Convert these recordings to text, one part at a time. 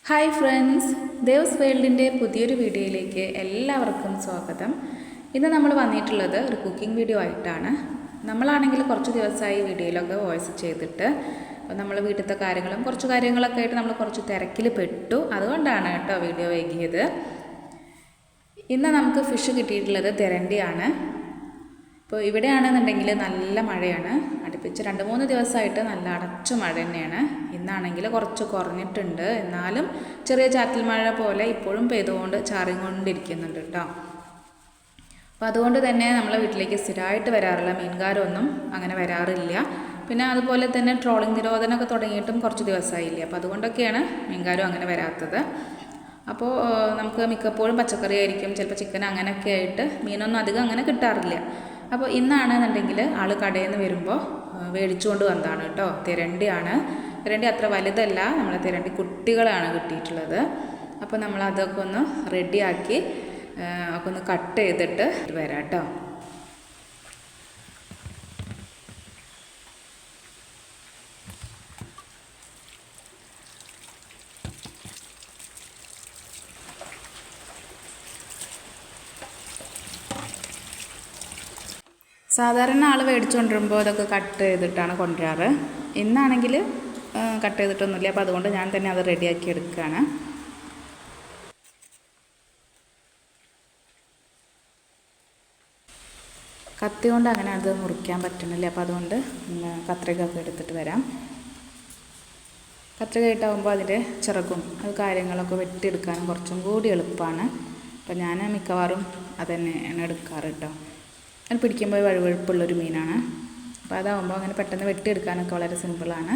Hi friends, Dev's വേൾഡിൻ്റെ പുതിയൊരു വീഡിയോയിലേക്ക് എല്ലാവർക്കും സ്വാഗതം. ഇന്ന് നമ്മൾ വന്നിട്ടുള്ളത് ഒരു കുക്കിംഗ് വീഡിയോ ആയിട്ടാണ്. നമ്മളാണെങ്കിൽ കുറച്ച് ദിവസമായി വീഡിയോയിലൊക്കെ വോയിസ് ചെയ്തിട്ട് നമ്മൾ വീട്ടിലത്തെ കാര്യങ്ങളും കുറച്ച് കാര്യങ്ങളൊക്കെ ആയിട്ട് നമ്മൾ കുറച്ച് തിരക്കിൽ പെട്ടു. അതുകൊണ്ടാണ് കേട്ടോ വീഡിയോ വൈകിയത്. ഇന്ന് നമുക്ക് ഫിഷ് കിട്ടിയിട്ടുള്ളത് തിരണ്ടിയാണ്. ഇപ്പോൾ ഇവിടെയാണെന്നുണ്ടെങ്കിൽ നല്ല മഴയാണ്. അടുപ്പിച്ച് 2-3 ദിവസമായിട്ട് നല്ല അടച്ച മഴ തന്നെയാണ്. ഇന്നാണെങ്കിൽ കുറച്ച് കുറഞ്ഞിട്ടുണ്ട്. എന്നാലും ചെറിയ ചാറ്റൽ മഴ പോലെ ഇപ്പോഴും പെയ്തുകൊണ്ട് ചാറിക്കൊണ്ടിരിക്കുന്നുണ്ട് കേട്ടോ. അപ്പോൾ അതുകൊണ്ട് തന്നെ നമ്മളെ വീട്ടിലേക്ക് സ്ഥിരമായിട്ട് വരാറുള്ള മീൻകാരൊന്നും അങ്ങനെ വരാറില്ല. പിന്നെ അതുപോലെ തന്നെ ട്രോളിംഗ് നിരോധനമൊക്കെ തുടങ്ങിയിട്ടും കുറച്ച് ദിവസമായില്ല. അപ്പോൾ അതുകൊണ്ടൊക്കെയാണ് മീൻകാരും അങ്ങനെ വരാത്തത്. അപ്പോൾ നമുക്ക് മിക്കപ്പോഴും പച്ചക്കറി ആയിരിക്കും, ചിലപ്പോൾ ചിക്കൻ അങ്ങനെയൊക്കെ ആയിട്ട് മീനൊന്നും അധികം അങ്ങനെ കിട്ടാറില്ല. അപ്പോൾ ഇന്നാണെന്നുണ്ടെങ്കിൽ ആൾ കടയിൽ നിന്ന് വരുമ്പോൾ മേടിച്ചുകൊണ്ട് വന്നതാണ് കേട്ടോ. തിരണ്ടിയാണ്. തിരണ്ടി അത്ര വലുതല്ല, നമ്മളെ തിരണ്ടി കുട്ടികളാണ് കിട്ടിയിട്ടുള്ളത്. അപ്പോൾ നമ്മളതൊക്കെ ഒന്ന് റെഡിയാക്കി ഒക്കെ ഒന്ന് കട്ട് ചെയ്തിട്ട് വരാം കേട്ടോ. സാധാരണ ആൾ മേടിച്ചുകൊണ്ടിരുമ്പോൾ അതൊക്കെ കട്ട് ചെയ്തിട്ടാണ് കൊണ്ടുവരാറ്. ഇന്നാണെങ്കിൽ കട്ട് ചെയ്തിട്ടൊന്നുമില്ല. അപ്പോൾ അതുകൊണ്ട് ഞാൻ തന്നെ അത് റെഡിയാക്കി എടുക്കുകയാണ്. കത്തി കൊണ്ട് അങ്ങനെ അത് മുറിക്കാൻ പറ്റുന്നില്ല. അപ്പോൾ അതുകൊണ്ട് കത്രികയൊക്കെ എടുത്തിട്ട് വരാം. കത്രിക ഇട്ടാകുമ്പോൾ അതിൻ്റെ ചിറകും അത് കാര്യങ്ങളൊക്കെ വെട്ടിയെടുക്കാനും കുറച്ചും കൂടി എളുപ്പമാണ്. അപ്പോൾ ഞാൻ മിക്കവാറും അത് തന്നെയാണ് എടുക്കാറ് കേട്ടോ. അത് പിടിക്കുമ്പോൾ വഴുവഴുപ്പുള്ളൊരു മീനാണ്. അപ്പോൾ അതാകുമ്പോൾ അങ്ങനെ പെട്ടെന്ന് വെട്ടിയെടുക്കാനൊക്കെ വളരെ സിമ്പിളാണ്.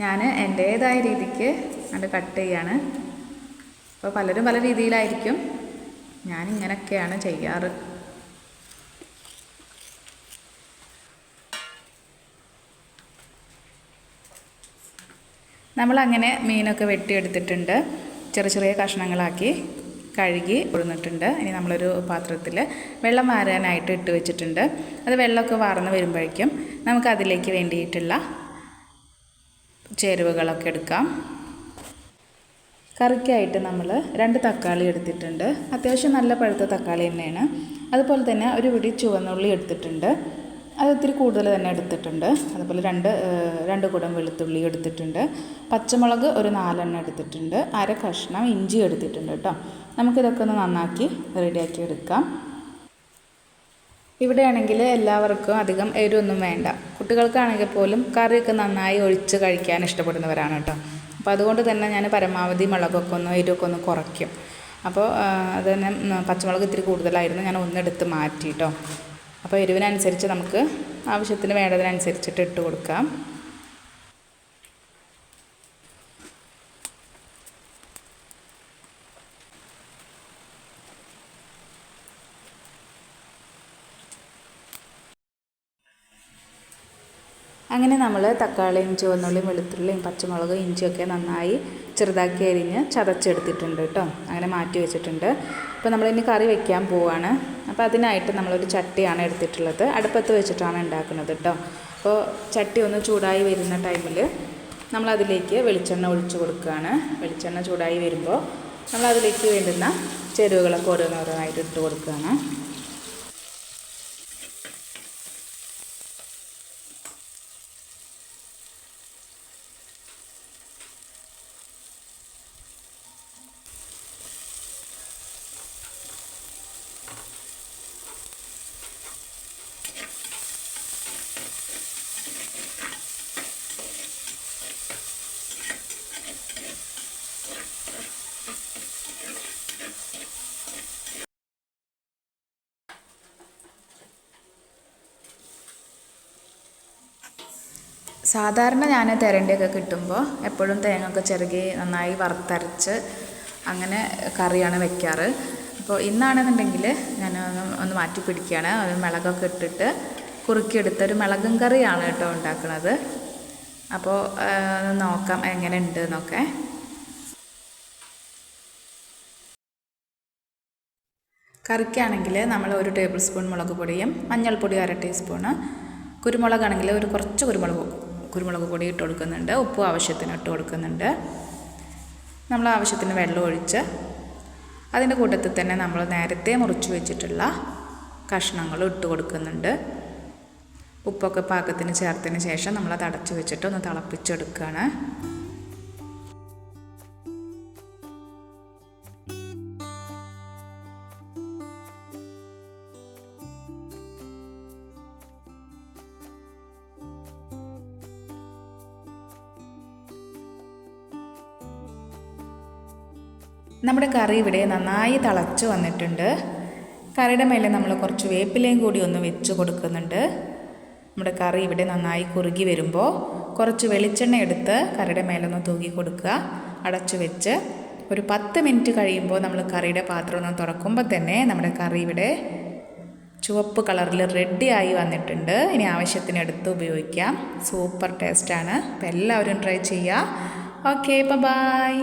ഞാൻ എൻ്റേതായ രീതിക്ക് അത് കട്ട് ചെയ്യാണ്. അപ്പോൾ പലരും പല രീതിയിലായിരിക്കും. ഞാനിങ്ങനെയൊക്കെയാണ് ചെയ്യാറ്. നമ്മളങ്ങനെ മീനൊക്കെ വെട്ടിയെടുത്തിട്ടുണ്ട്. ചെറിയ ചെറിയ കഷ്ണങ്ങളാക്കി കഴുകി കൊടുത്തിട്ടുണ്ട്. ഇനി നമ്മളൊരു പാത്രത്തിൽ വെള്ളം വാരാനായിട്ട് ഇട്ട് വെച്ചിട്ടുണ്ട്. അത് വെള്ളമൊക്കെ വാർന്ന് വരുമ്പോഴേക്കും നമുക്കതിലേക്ക് വേണ്ടിയിട്ടുള്ള ചേരുവകളൊക്കെ എടുക്കാം. കറിക്കായിട്ട് നമ്മൾ 2 തക്കാളി എടുത്തിട്ടുണ്ട്. അത്യാവശ്യം നല്ല പഴുത്ത തക്കാളി തന്നെയാണ്. അതുപോലെ തന്നെ ഒരു പിടി ചുവന്നുള്ളി എടുത്തിട്ടുണ്ട്. അത് ഇത്തിരി കൂടുതൽ തന്നെ എടുത്തിട്ടുണ്ട്. അതുപോലെ രണ്ട് കുടം വെളുത്തുള്ളി എടുത്തിട്ടുണ്ട്. പച്ചമുളക് ഒരു 4 എണ്ണം എടുത്തിട്ടുണ്ട്. 1/2 കഷ്ണം ഇഞ്ചി എടുത്തിട്ടുണ്ട് കേട്ടോ. നമുക്കിതൊക്കെ ഒന്ന് നന്നാക്കി റെഡിയാക്കി എടുക്കാം. ഇവിടെയാണെങ്കിൽ എല്ലാവർക്കും അധികം എരിവൊന്നും വേണ്ട. കുട്ടികൾക്കാണെങ്കിൽ പോലും കറിയൊക്കെ നന്നായി ഒഴിച്ച് കഴിക്കാൻ ഇഷ്ടപ്പെടുന്നവരാണ് കേട്ടോ. അപ്പോൾ അതുകൊണ്ട് തന്നെ ഞാൻ പരമാവധി മുളകൊക്കെ എരിവൊക്കെ ഒന്ന് കുറയ്ക്കും. അപ്പോൾ അത് തന്നെ പച്ചമുളക് ഇത്തിരി കൂടുതലായിരുന്നു, ഞാൻ ഒന്നെടുത്ത് മാറ്റി കേട്ടോ. അപ്പോൾ എരിവിനനുസരിച്ച് നമുക്ക് ആവശ്യത്തിന് വേണ്ടതിനനുസരിച്ചിട്ട് ഇട്ട് കൊടുക്കാം. അങ്ങനെ നമ്മൾ തക്കാളിയും ചുവന്നുള്ളിയും വെളുത്തുള്ളിയും പച്ചമുളകും ഇഞ്ചിയൊക്കെ നന്നായി ചെറുതാക്കി അരിഞ്ഞ് ചതച്ചെടുത്തിട്ടുണ്ട് കേട്ടോ. അങ്ങനെ മാറ്റി വെച്ചിട്ടുണ്ട്. അപ്പോൾ നമ്മളിനി കറി വയ്ക്കാൻ പോവുകയാണ്. അപ്പോൾ അതിനായിട്ട് നമ്മളൊരു ചട്ടിയാണ് എടുത്തിട്ടുള്ളത്. അടുപ്പത്ത് വെച്ചിട്ടാണ് ഉണ്ടാക്കുന്നത് കേട്ടോ. അപ്പോൾ ചട്ടി ഒന്ന് ചൂടായി വരുന്ന ടൈമിൽ നമ്മളതിലേക്ക് വെളിച്ചെണ്ണ ഒഴിച്ച് കൊടുക്കുകയാണ്. വെളിച്ചെണ്ണ ചൂടായി വരുമ്പോൾ നമ്മളതിലേക്ക് വേണ്ടുന്ന ചേരുവകളൊക്കെ ഓരോന്നോരോന്നായിട്ട് ഇട്ട് കൊടുക്കുകയാണ്. സാധാരണ ഞാൻ തിരണ്ടിയൊക്കെ കിട്ടുമ്പോൾ എപ്പോഴും തേങ്ങയൊക്കെ ചിരകി നന്നായി വറുത്തരച്ച് അങ്ങനെ കറിയാണ് വെക്കാറ്. അപ്പോൾ ഇന്നാണെന്നുണ്ടെങ്കിൽ ഞാൻ ഒന്ന് മാറ്റി പിടിക്കുകയാണ്. ഒരു മിളകൊക്കെ ഇട്ടിട്ട് കുറുക്കിയെടുത്തൊരു മിളകും കറിയാണ് കേട്ടോ ഉണ്ടാക്കുന്നത്. അപ്പോൾ നോക്കാം എങ്ങനെ ഉണ്ട് എന്നൊക്കെ. കറിക്കാണെങ്കിൽ നമ്മൾ 1 ടേബിൾ സ്പൂൺ മുളക് പൊടിയും മഞ്ഞൾപ്പൊടി 1/2 ടീസ്പൂണ്, കുരുമുളകാണെങ്കിൽ കുറച്ച് കുരുമുളക് പൊടി ഇട്ട് കൊടുക്കുന്നുണ്ട്, ഉപ്പും ആവശ്യത്തിന് ഇട്ട് കൊടുക്കുന്നുണ്ട്. നമ്മൾ ആവശ്യത്തിന് വെള്ളം ഒഴിച്ച് അതിൻ്റെ കൂട്ടത്തിൽ തന്നെ നമ്മൾ നേരത്തെ മുറിച്ച് വെച്ചിട്ടുള്ള കഷ്ണങ്ങൾ ഇട്ട് കൊടുക്കുന്നുണ്ട്. ഉപ്പൊക്കെ പാകത്തിന് ചേർത്തതിന് ശേഷം നമ്മളത് അടച്ച് വെച്ചിട്ട് ഒന്ന് തിളപ്പിച്ചെടുക്കുകയാണ്. നമ്മുടെ കറി ഇവിടെ നന്നായി തിളച്ച് വന്നിട്ടുണ്ട്. കറിയുടെ മേലെ നമ്മൾ കുറച്ച് വേപ്പിലയും കൂടി ഒന്ന് വെച്ച് കൊടുക്കുന്നുണ്ട്. നമ്മുടെ കറി ഇവിടെ നന്നായി കുറുകി വരുമ്പോൾ കുറച്ച് വെളിച്ചെണ്ണ എടുത്ത് കറിയുടെ മേലൊന്ന് തൂക്കി കൊടുക്കുക. അടച്ചു വെച്ച് ഒരു 10 മിനിറ്റ് കഴിയുമ്പോൾ നമ്മൾ കറിയുടെ പാത്രം ഒന്ന് തുറക്കുമ്പോൾ തന്നെ നമ്മുടെ കറി ഇവിടെ ചുവപ്പ് കളറിൽ റെഡിയായി വന്നിട്ടുണ്ട്. ഇനി ആവശ്യത്തിന് എടുത്ത് ഉപയോഗിക്കാം. സൂപ്പർ ടേസ്റ്റാണ്. അപ്പോൾ എല്ലാവരും ട്രൈ ചെയ്യുക. Okay, by.